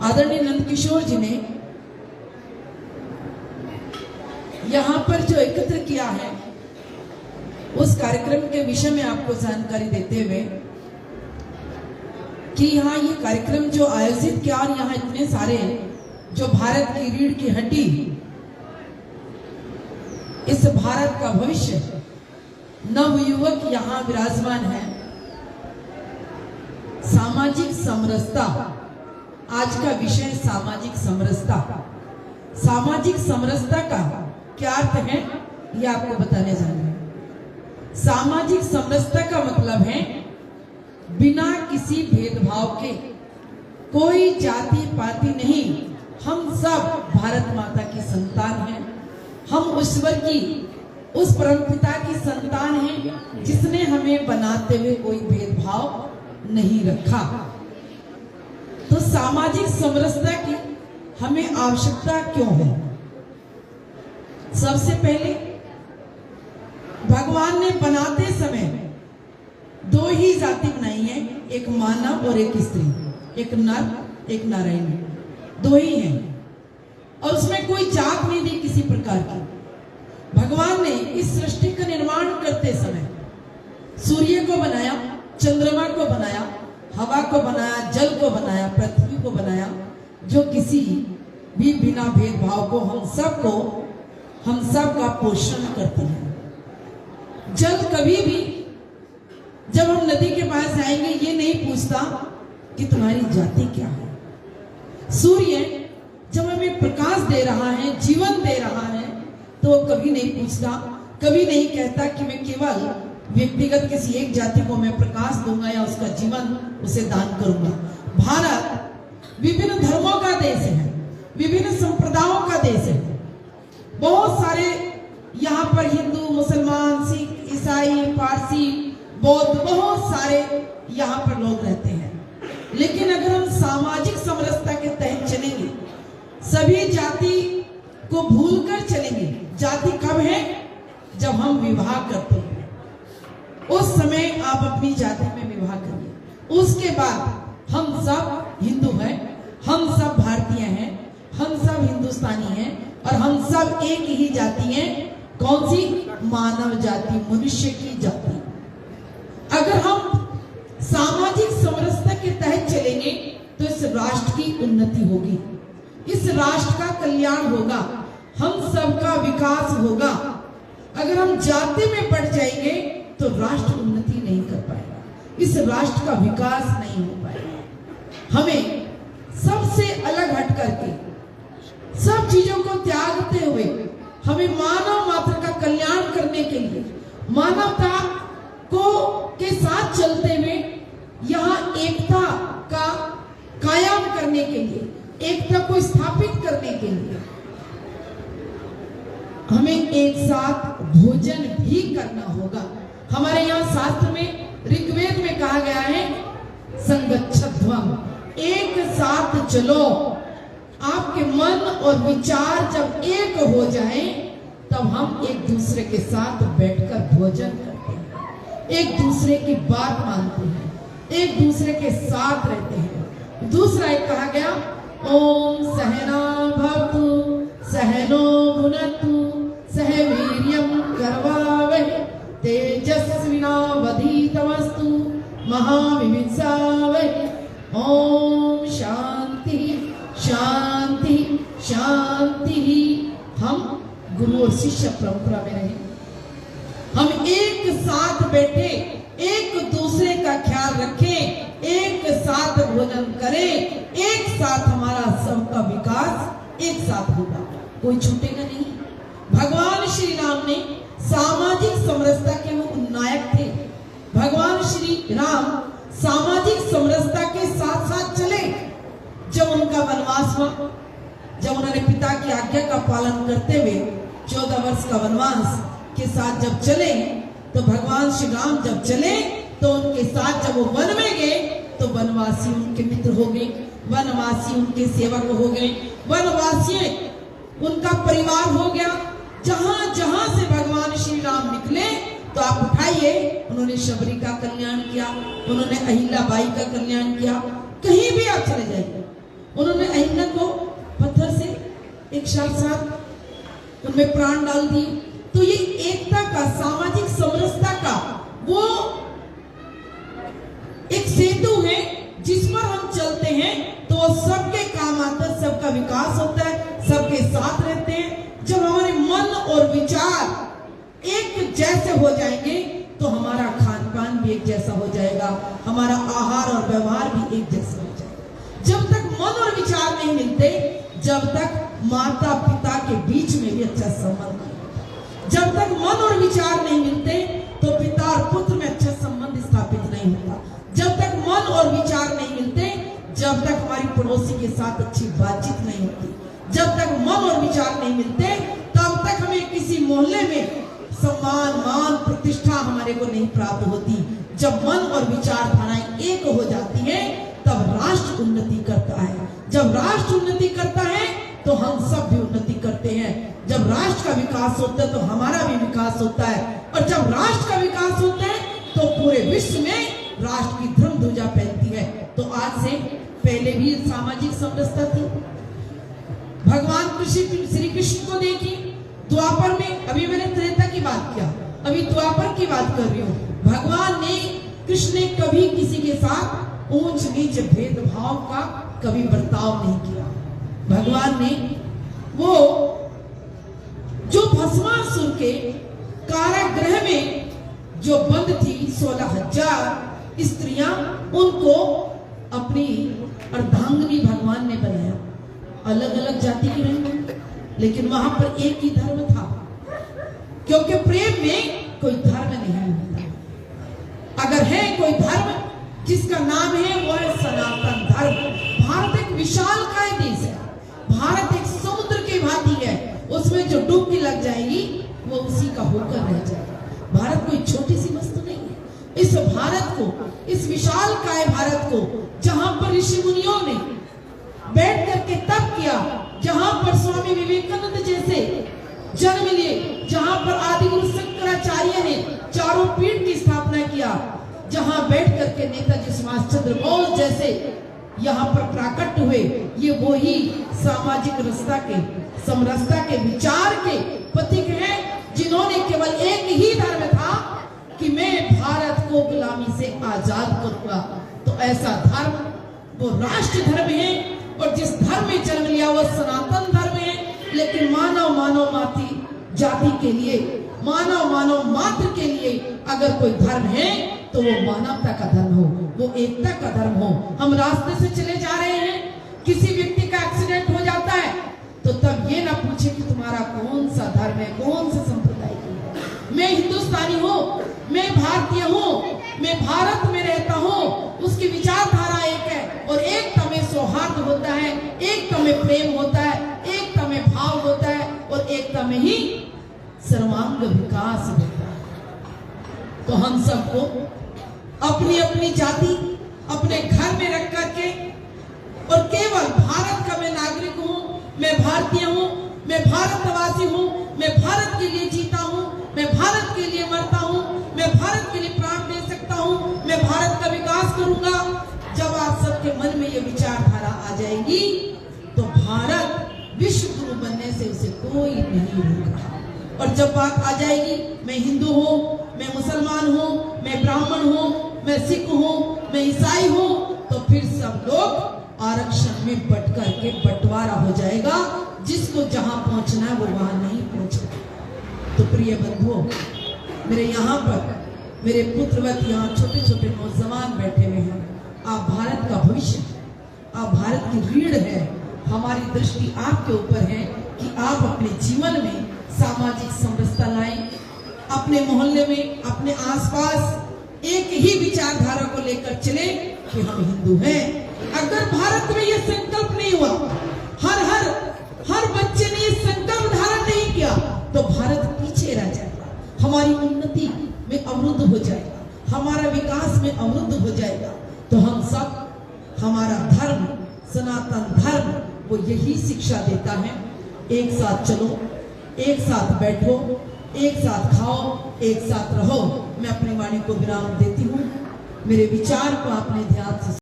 आदरणीय नंदकिशोर जी ने यहाँ पर जो एकत्र किया है उस कार्यक्रम के विषय में आपको जानकारी देते हुए कि यहाँ ये कार्यक्रम जो आयोजित किया और यहाँ इतने सारे जो भारत की रीढ़ की हड्डी, इस भारत का भविष्य नवयुवक यहाँ विराजमान है। सामाजिक समरसता, आज का विषय सामाजिक समरसता। सामाजिक समरसता का क्या अर्थ है ये आपको बताने जा रहे हैं। सामाजिक समरसता का मतलब है बिना किसी भेदभाव के, कोई जाति पाति नहीं, हम सब भारत माता की संतान हैं। हम ईश्वर की, उस परमपिता की संतान हैं जिसने हमें बनाते हुए कोई भेदभाव नहीं रखा। तो सामाजिक समरसता की हमें आवश्यकता क्यों है? सबसे पहले भगवान ने बनाते समय दो ही जाति बनाई है, एक मानव और एक स्त्री, एक नर एक नारायणी, दो ही हैं और उसमें कोई जात नहीं दी किसी प्रकार की। भगवान ने इस सृष्टि का निर्माण करते समय सूर्य को बनाया, चंद्रमा को बनाया, हवा को बनाया, जल को बनाया, पृथ्वी को बनाया, जो किसी भी बिना भेदभाव को हम सब का पोषण करती है। जल कभी भी जब हम नदी के पास जाएंगे ये नहीं पूछता कि तुम्हारी जाति क्या है। सूर्य जब हमें प्रकाश दे रहा है, जीवन दे रहा है, तो वो कभी नहीं पूछता, कभी नहीं कहता कि मैं केवल व्यक्तिगत किसी एक जाति को मैं प्रकाश दूंगा या उसका जीवन उसे दान करूंगा। भारत विभिन्न धर्मों का देश है, विभिन्न संप्रदायों का देश है। बहुत सारे यहाँ पर हिंदू, मुसलमान, सिख, ईसाई, पारसी, बौद्ध, बहुत सारे यहाँ पर लोग रहते हैं। लेकिन अगर हम सामाजिक समरसता के तहत चलेंगे, सभी जाति को भूलकर चलेंगे। जाति कब है? जब हम विवाह करते हैं, उस समय आप अपनी जाति में विवाह करिए। उसके बाद हम सब हिंदू हैं, हम सब भारतीय हैं, हम सब हिंदुस्तानी हैं और हम सब एक ही जाति हैं। कौन सी? मानव जाति, मनुष्य की जाति। अगर हम सामाजिक समरसता के तहत चलेंगे तो इस राष्ट्र की उन्नति होगी, इस राष्ट्र का कल्याण होगा, हम सबका विकास होगा। अगर हम जाति में बढ़ जाएंगे तो राष्ट्र उन्नति नहीं कर पाएगा, इस राष्ट्र का विकास नहीं हो पाएगा। हमें सबसे अलग हट करके, सब चीजों को त्यागते हुए, हमें मानव मात्र का कल्याण करने के लिए, मानवता को के साथ चलते हुए यहाँ एकता का कायम करने के लिए, एकता को स्थापित करने के लिए हमें एक साथ भोजन भी करना होगा। हमारे यहाँ शास्त्र में, ऋग्वेद में कहा गया है संगच्छध्वम, एक साथ चलो। आपके मन और विचार जब एक हो जाएं, तब हम एक दूसरे के साथ बैठकर भोजन करते हैं, एक दूसरे की बात मानते हैं, एक दूसरे के साथ रहते हैं। दूसरा एक कहा गया, ओम सहना भवतु सहनो भुनक्तु सह वीर्यं करवावहै तेजस्विनावधीतमस्तु महाविमिंसावहै। ओम शांति शांति शांति। हम गुरु और शिष्य परंपरा में रहे, हम एक साथ बैठे, एक दूसरे का ख्याल रखें, एक साथ भोजन करें, एक साथ हमारा सबका विकास एक साथ होगा, कोई छूटेगा नहीं। भगवान श्री राम ने सामाजिक समरसता के वो नायक थे। भगवान श्री राम सामाजिक समरसता के साथ साथ चले। जब उनका वनवास हुआ, जब उन्होंने पिता की आज्ञा का पालन करते हुए 14 वर्ष का वनवास के साथ जब चले, तो भगवान श्री राम जब चले तो उनके साथ जब वो वन में गए तो वनवासी उनके मित्र हो गए, वनवासी उनके सेवक हो गए, वनवासी उनका परिवार हो गया। जहां जहां से भगवान श्री राम निकले तो आप उठाइए, उन्होंने शबरी का कल्याण किया, उन्होंने अहिल्याबाई का कल्याण किया। कहीं भी आप चले जाइए, उन्होंने अहिंसा को पत्थर से एक साथ उनमें प्राण डाल दिए। तो ये एकता का, सामाजिक समरसता का वो एक सेतु है जिस पर हम चलते हैं तो सबके काम आता है, सबका विकास होता है, सबके साथ रहते हैं। जब हमारे मन और विचार एक जैसे हो जाएंगे तो हमारा खान पान भी एक जैसा हो जाएगा, हमारा आहार और व्यवहार भी एक जैसा हो जाएगा। जब तक मन और विचार नहीं मिलते, जब तक माता पिता के बीच में भी अच्छा संबंध नहीं होता, जब तक मन और विचार नहीं मिलते तो पिता और पुत्र में अच्छा संबंध स्थापित नहीं होता, जब तक मन और विचार नहीं मिलते, जब तक हमारी पड़ोसी के साथ अच्छी बातचीत नहीं होती, जब तक मन और विचार नहीं मिलते, तब तक हमें किसी मोहल्ले में सम्मान, मान, प्रतिष्ठा हमारे को नहीं प्राप्त होती। जब मन और विचारधाराएं एक हो जाती हैं, तब राष्ट्र उन्नति करता है। जब राष्ट्र उन्नति करता है तो हम सब भी उन्नति करते हैं। जब राष्ट्र का विकास होता है तो हमारा भी विकास होता है, और जब राष्ट्र का विकास होता है तो पूरे विश्व में राष्ट्र की ध्रुव ध्वजा फैलती है। तो आज से पहले भी सामाजिक समरसता थी। भगवान श्री कृष्ण को देखिए, द्वापर में, अभी मैंने त्रेता की बात किया, अभी द्वापर की बात कर रही हूँ। भगवान ने, कृष्ण ने कभी किसी के साथ ऊंच नीच भेदभाव का कभी बर्ताव नहीं किया। भगवान ने वो जो भस्मासुर के कारागृह में जो बंद थी 16,000 स्त्रियां, उनको अपनी अर्धांगिनी भगवान ने बनाया। अलग अलग जाति की रही, लेकिन वहां पर एक ही धर्म था, क्योंकि प्रेम में कोई धर्म नहीं होता। अगर है कोई धर्म जिसका नाम है वो है सनातन धर्म। भारत एक विशालकाय देश है, भारत एक समुद्र की भांति है, उसमें जो डुबकी लग जाएगी वो उसी का होकर रह जाएगा। भारत कोई छोटी सी वस्तु नहीं है। इस भारत को, इस विशालकाय भारत को, जहां पर ऋषि मुनियों ने बैठ करके तप किया, जहां पर स्वामी विवेकानंद जैसे जन्म लिए, जहां पर आदि गुरु शंकराचार्य ने चारों पीठ की स्थापना किया, जहां बैठ करके नेताजी सुभाष चंद्र बोस जैसे यहाँ पर प्राकट हुए, ये वही सामाजिक रस्ता के, समरसता के विचार के प्रतीक हैं, जिन्होंने केवल एक ही धर्म था कि मैं भारत को गुलामी से आजाद करूंगा। तो ऐसा धर्म वो राष्ट्र धर्म है, और जिस धर्म में जन्म लिया वो सनातन धर्म है। लेकिन मानव माती जाति के लिए, मानव मात्र के लिए अगर कोई धर्म है तो वो मानवता का धर्म हो, वो एकता का धर्म हो। हम रास्ते से चले जा रहे हैं, किसी व्यक्ति का एक्सीडेंट हो जाता है तो तब ये ना पूछे कि तुम्हारा कौन सा धर्म है, कौन सा संप्रदाय है। मैं हिंदुस्तानी हूँ, मैं भारतीय हूँ, मैं भारत में रहता हूँ, उसकी विचारधारा एक है, और एकता में सौहार्द होता है, एकता में प्रेम होता है, एकता में भाव होता है, और एकता में ही सर्वांग विकास होता है। तो हम सबको अपनी अपनी जाति अपने घर में रख करके, और केवल भारत का मैं नागरिक हूँ, मैं भारतीय हूँ, मैं भारतवासी हूँ, मैं भारत के लिए जीता हूँ, मैं भारत के लिए मरता हूँ, मैं भारत के लिए प्राण दे सकता हूँ, मैं भारत का विकास करूंगा। जब आप सबके मन में ये विचारधारा आ जाएगी तो भारत विश्व गुरु बनने से उसे कोई नहीं रोकेगा। और जब बात आ जाएगी मैं हिंदू हूँ, मैं मुसलमान हूँ, मैं ब्राह्मण हूँ, मैं सिख हूँ, मैं ईसाई हूँ, तो फिर सब लोग आरक्षण में बट करके बंटवारा हो जाएगा। जिसको जहां पहुंचना है वो वहां नहीं पहुंचेगा। तो प्रिय बंधुओं, मेरे यहाँ पर मेरे पुत्रवत यहाँ छोटे छोटे नौजवान बैठे हुए हैं। आप भारत का भविष्य, आप भारत की रीढ़ है। हमारी दृष्टि आपके ऊपर है कि आप अपने जीवन में सामाजिक समरसता लाएं, अपने मोहल्ले में, अपने आसपास एक ही विचारधारा को लेकर चले कि हम हिंदू हैं। अगर भारत में यह संकल्प नहीं हुआ, हर बच्चे ने यह संकल्प धारण नहीं किया, तो भारत पीछे रह जाएगा, हमारी उन्नति में अवरुद्ध हो जाएगा, हमारा विकास में अवरुद्ध हो जाएगा। तो हम सब, हमारा धर्म, सनातन धर्म, वो यही शिक्षा देता है, एक साथ चलो, एक साथ बैठो, एक साथ खाओ, एक साथ रहो। मैं अपनी वाणी को विराम देती हूँ। मेरे विचार को आपने ध्यान से